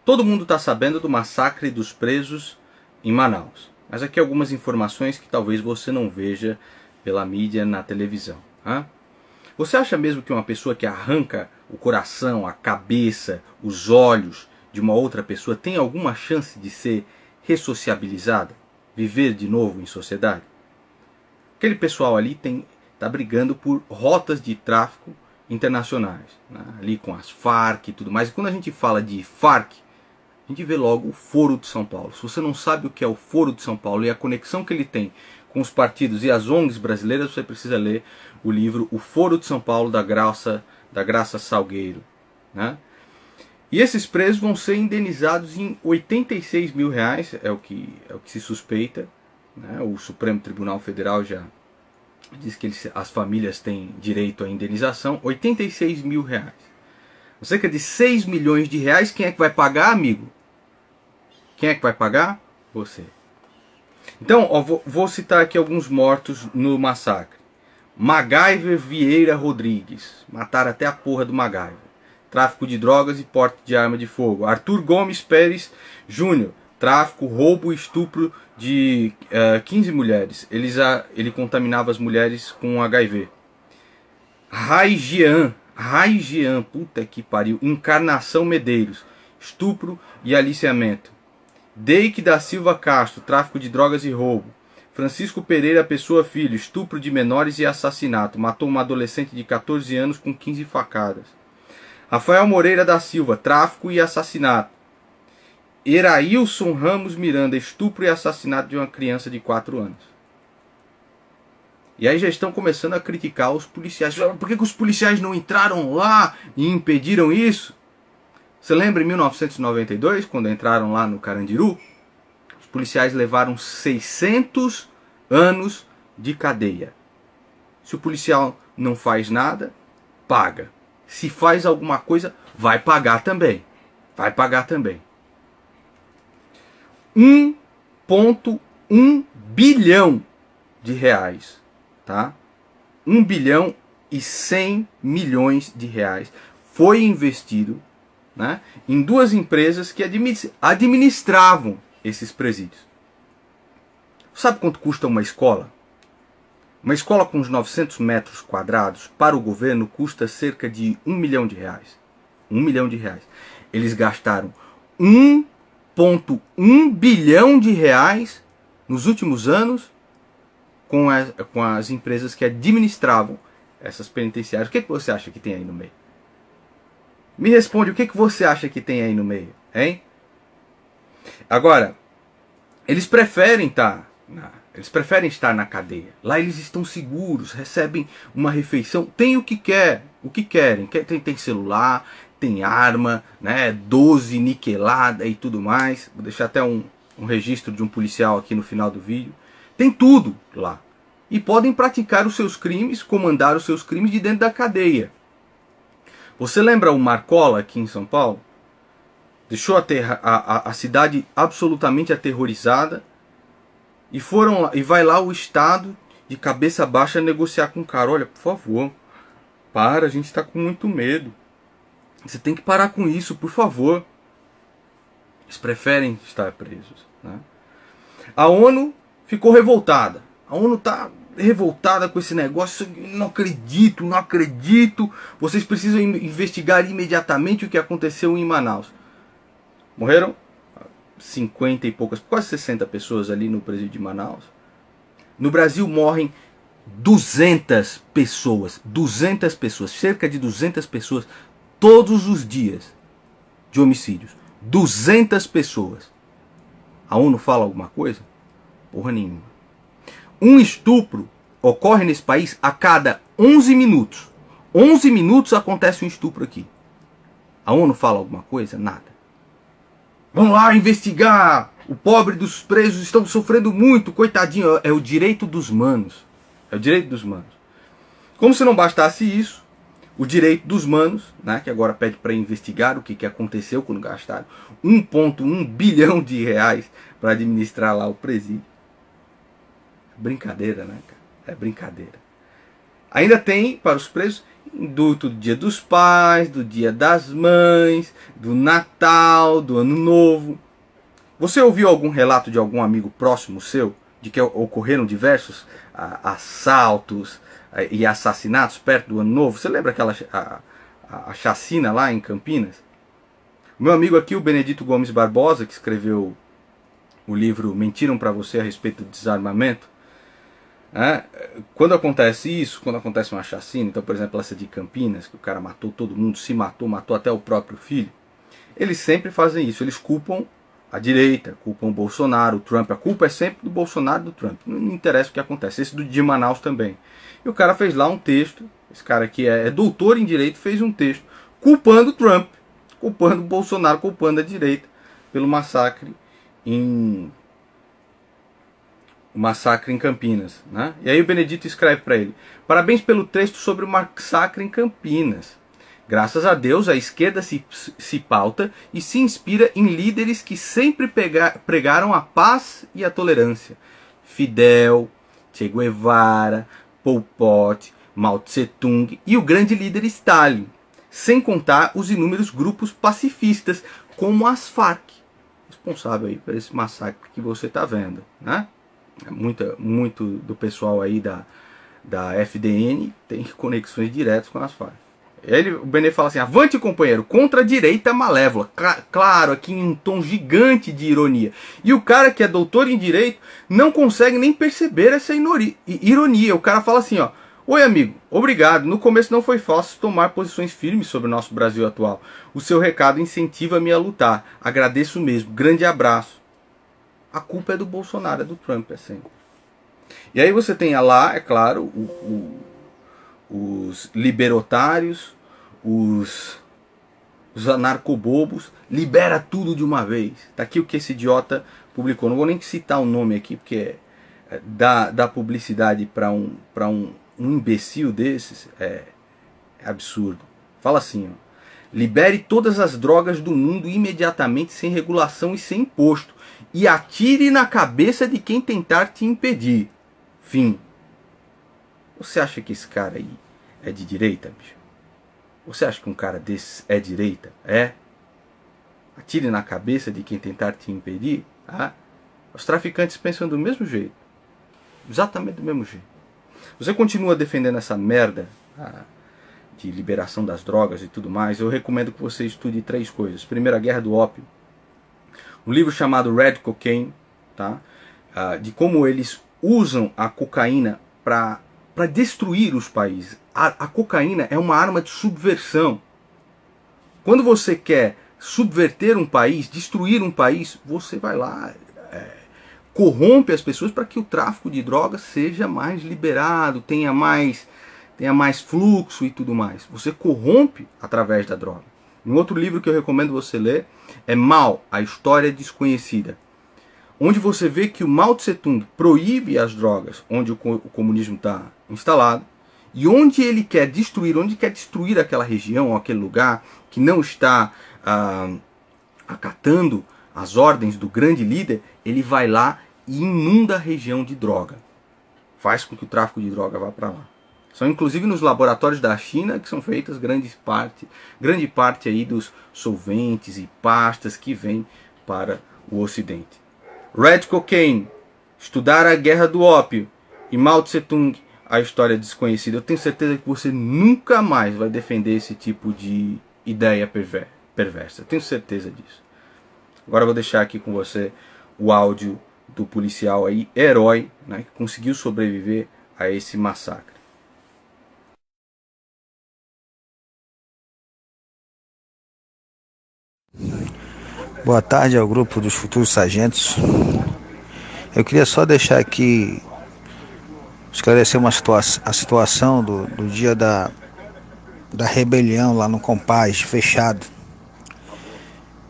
Todo mundo está sabendo do massacre dos presos em Manaus. Mas aqui algumas informações que talvez você não veja pela mídia na televisão. Você acha mesmo que uma pessoa que arranca o coração, a cabeça, os olhos de uma outra pessoa tem alguma chance de ser ressociabilizada? Viver de novo em sociedade? Aquele pessoal ali está brigando por rotas de tráfico internacionais, né? Ali com as Farc e tudo mais. E quando a gente fala de Farc, a gente vê logo o Foro de São Paulo. Se você não sabe o que é o Foro de São Paulo e a conexão que ele tem com os partidos e as ONGs brasileiras, você precisa ler o livro O Foro de São Paulo, da Graça Salgueiro, né? E esses presos vão ser indenizados em R$86 mil, é o que se suspeita, né? O Supremo Tribunal Federal já diz que as famílias têm direito à indenização. R$86 mil. Cerca de R$6 milhões. Quem é que vai pagar, amigo? Quem é que vai pagar? Você. Então, ó, vou citar aqui alguns mortos no massacre. MacGyver Vieira Rodrigues. Mataram até a porra do MacGyver. Tráfico de drogas e porte de arma de fogo. Arthur Gomes Pérez Júnior. Tráfico, roubo e estupro de 15 mulheres. Ele contaminava as mulheres com HIV. Rai Jean, puta que pariu. Encarnação Medeiros. Estupro e aliciamento. Deike da Silva Castro, tráfico de drogas e roubo. Francisco Pereira Pessoa Filho, estupro de menores e assassinato. Matou uma adolescente de 14 anos com 15 facadas. Rafael Moreira da Silva, tráfico e assassinato. Erailson Ramos Miranda, estupro e assassinato de uma criança de 4 anos. E aí já estão começando a criticar os policiais. Por que os policiais não entraram lá e impediram isso? Você lembra em 1992, quando entraram lá no Carandiru? Os policiais levaram 600 anos de cadeia. Se o policial não faz nada, paga. Se faz alguma coisa, vai pagar também. Vai pagar também. 1,1 bilhão de reais. Tá? 1 bilhão e 100 milhões de reais foi investido, né, em duas empresas que administravam esses presídios. Sabe quanto custa uma escola? Uma escola com uns 900 metros quadrados, para o governo, custa cerca de 1 milhão de reais. 1 milhão de reais. Eles gastaram 1,1 bilhão de reais nos últimos anos com as empresas que administravam essas penitenciárias. O que você acha que tem aí no meio? Me responde, o que você acha que tem aí no meio? Hein? Agora, eles preferem estar na cadeia. Lá eles estão seguros, recebem uma refeição, tem o que querem. Tem celular, tem arma, né, 12 niquelada e tudo mais. Vou deixar até um registro de um policial aqui no final do vídeo. Tem tudo lá. E podem praticar os seus crimes, comandar os seus crimes de dentro da cadeia. Você lembra o Marcola aqui em São Paulo? Deixou a cidade absolutamente aterrorizada. E foram lá, e vai lá o Estado de cabeça baixa negociar com o cara. Olha, por favor, para, a gente está com muito medo. Você tem que parar com isso, por favor. Eles preferem estar presos, né? A ONU ficou revoltada. A ONU está revoltada com esse negócio. Não acredito. Vocês precisam investigar imediatamente o que aconteceu em Manaus. Morreram 50 e poucas, quase 60 pessoas ali no presídio de Manaus. No Brasil morrem 200 pessoas, cerca de 200 pessoas todos os dias de homicídios. 200 pessoas. A ONU fala alguma coisa? Porra nenhuma. Um estupro ocorre nesse país a cada 11 minutos. 11 minutos acontece um estupro aqui. A ONU fala alguma coisa? Nada. Vamos lá investigar. O pobre dos presos estão sofrendo muito. Coitadinho. É o direito dos manos. É o direito dos manos. Como se não bastasse isso, o direito dos manos, né, que agora pede para investigar o que aconteceu quando gastaram 1,1 bilhão de reais para administrar lá o presídio. Brincadeira, né, cara? É brincadeira. Ainda tem para os presos indulto do Dia dos Pais, do Dia das Mães, do Natal, do Ano Novo. Você ouviu algum relato de algum amigo próximo seu de que ocorreram diversos assaltos e assassinatos perto do Ano Novo? Você lembra aquela a chacina lá em Campinas? O meu amigo aqui, o Benedito Gomes Barbosa, que escreveu o livro Mentiram para Você a respeito do desarmamento, quando acontece isso, quando acontece uma chacina, então por exemplo essa de Campinas, que o cara matou todo mundo, se matou, matou até o próprio filho, eles sempre fazem isso, eles culpam a direita, culpam o Bolsonaro, o Trump, a culpa é sempre do Bolsonaro e do Trump, não interessa o que acontece, esse do de Manaus também. E o cara fez lá um texto, esse cara que é doutor em direito, fez um texto culpando o Trump, culpando o Bolsonaro, culpando a direita pelo massacre em Campinas, né? E aí o Benedito escreve para ele: parabéns pelo texto sobre o massacre em Campinas. Graças a Deus a esquerda se pauta e se inspira em líderes que sempre pregaram a paz e a tolerância. Fidel, Che Guevara, Pol Pot, Mao Tse Tung e o grande líder Stalin, sem contar os inúmeros grupos pacifistas como as Farc, responsável aí por esse massacre que você está vendo, né? Muito do pessoal aí da FDN tem conexões diretas com as Farc. O Benê fala assim: avante companheiro, contra a direita malévola. Claro, aqui em um tom gigante de ironia. E o cara que é doutor em direito não consegue nem perceber essa ironia. O cara fala assim, ó: oi amigo, obrigado, no começo não foi fácil tomar posições firmes sobre o nosso Brasil atual. O seu recado incentiva-me a lutar, agradeço mesmo, grande abraço. A culpa é do Bolsonaro, é do Trump, é sempre. E aí você tem lá, é claro, os liberotários, os anarcobobos, libera tudo de uma vez. Tá aqui o que esse idiota publicou. Não vou nem citar o nome aqui, porque dá publicidade para um imbecil desses é absurdo. Fala assim, ó: libere todas as drogas do mundo imediatamente, sem regulação e sem imposto, e atire na cabeça de quem tentar te impedir. Fim. Você acha que esse cara aí é de direita, bicho? Você acha que um cara desses é direita? É? Atire na cabeça de quem tentar te impedir? Os traficantes pensam do mesmo jeito. Exatamente do mesmo jeito. Você continua defendendo essa merda de liberação das drogas e tudo mais, eu recomendo que você estude 3 coisas. Primeiro, a Guerra do Ópio. Um livro chamado Red Cocaine, tá? De como eles usam a cocaína para destruir os países. A cocaína é uma arma de subversão. Quando você quer subverter um país, destruir um país, você vai lá, corrompe as pessoas para que o tráfico de drogas seja mais liberado, tenha mais fluxo e tudo mais. Você corrompe através da droga. Um outro livro que eu recomendo você ler é Mao, a História Desconhecida, onde você vê que o Mao Tse Tung proíbe as drogas onde o comunismo está instalado, e onde ele quer destruir aquela região, ou aquele lugar que não está acatando as ordens do grande líder, ele vai lá e inunda a região de droga. Faz com que o tráfico de droga vá para lá. São inclusive nos laboratórios da China que são feitas grande parte aí dos solventes e pastas que vêm para o Ocidente. Red Cocaine, estudar a Guerra do Ópio, e Mao Tse Tung, a História Desconhecida. Eu tenho certeza que você nunca mais vai defender esse tipo de ideia perversa. Eu tenho certeza disso. Agora eu vou deixar aqui com você o áudio do policial aí, herói, né, que conseguiu sobreviver a esse massacre. Boa tarde ao grupo dos futuros sargentos. Eu queria só deixar aqui, esclarecer a situação do dia da rebelião lá no Compaz, fechado.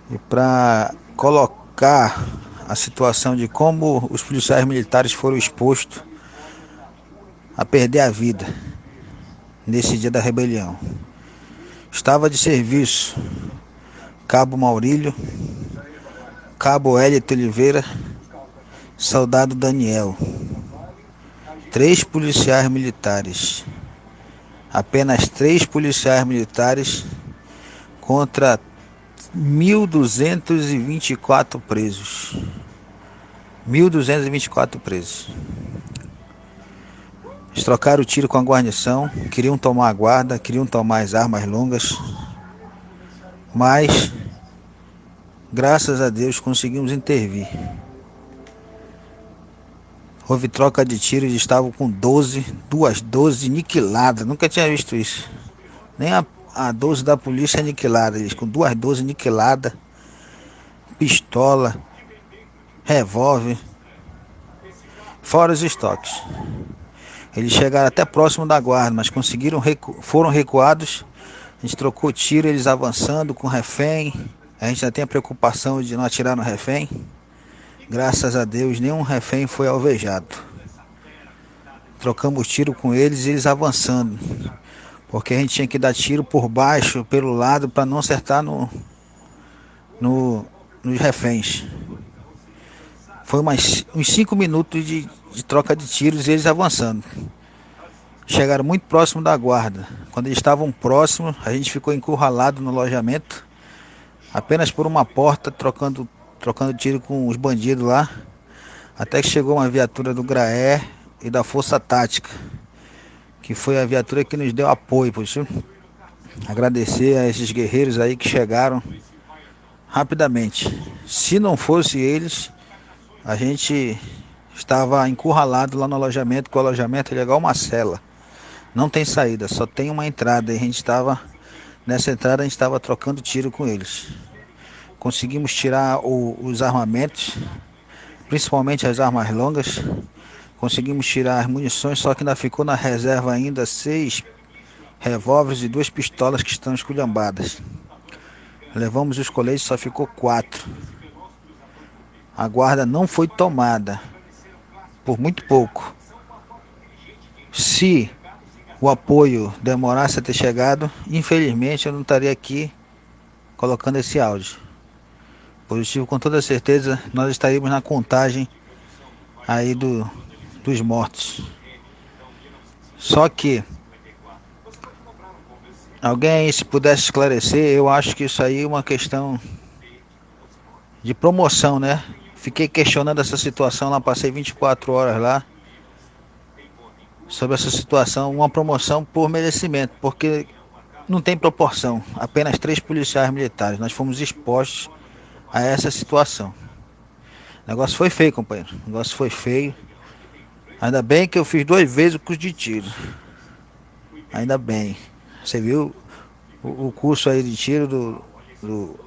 E para colocar a situação de como os policiais militares foram expostos a perder a vida nesse dia da rebelião. Estava de serviço Cabo Maurílio, Cabo Hélito Oliveira, Soldado Daniel, 3 policiais militares Apenas 3 policiais militares contra 1.224 presos. 1.224 presos. Eles trocaram o tiro com a guarnição, queriam tomar a guarda, queriam tomar as armas longas, mas, graças a Deus, conseguimos intervir. Houve troca de tiro, eles estavam com 2 12 aniquiladas, nunca tinha visto isso. Nem a 12 da polícia aniquilada, eles com 2 12 aniquiladas, pistola, revólver, fora os estoques. Eles chegaram até próximo da guarda, mas foram recuados. A gente trocou tiro, eles avançando com refém. A gente ainda tem a preocupação de não atirar no refém. Graças a Deus, nenhum refém foi alvejado. Trocamos tiro com eles e eles avançando. Porque a gente tinha que dar tiro por baixo, pelo lado, para não acertar nos reféns. Foi uns 5 minutos de troca de tiros e eles avançando. Chegaram muito próximo da guarda. Quando eles estavam próximos, a gente ficou encurralado no alojamento, apenas por uma porta, trocando tiro com os bandidos lá, até que chegou uma viatura do GRAE e da Força Tática, que foi a viatura que nos deu apoio. Por isso, agradecer a esses guerreiros aí que chegaram rapidamente. Se não fosse eles, a gente estava encurralado lá no alojamento, que o alojamento é igual uma cela. Não tem saída, só tem uma entrada. E nessa entrada a gente estava trocando tiro com eles. Conseguimos tirar os armamentos, principalmente as armas longas. Conseguimos tirar as munições, só que ainda ficou na reserva ainda 6 revólveres e 2 pistolas que estão esculhambadas. Levamos os coletes, só ficou 4. A guarda não foi tomada, por muito pouco. Se o apoio demorasse a ter chegado, infelizmente eu não estaria aqui colocando esse áudio. Positivo, com toda certeza, nós estaríamos na contagem aí dos mortos. Só que alguém, se pudesse esclarecer, eu acho que isso aí é uma questão de promoção, né? Fiquei questionando essa situação lá, passei 24 horas lá sobre essa situação, uma promoção por merecimento, porque não tem proporção. Apenas 3 policiais militares, nós fomos expostos a essa situação. O negócio foi feio, companheiro. O negócio foi feio. Ainda bem que eu fiz 2 vezes o curso de tiro. Ainda bem. Você viu o curso aí de tiro o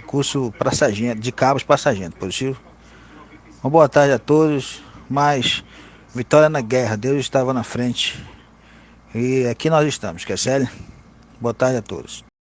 curso para sargento, de cabos para sargento, positivo? Uma boa tarde a todos. Mas vitória na guerra, Deus estava na frente. E aqui nós estamos, quer sério? Boa tarde a todos.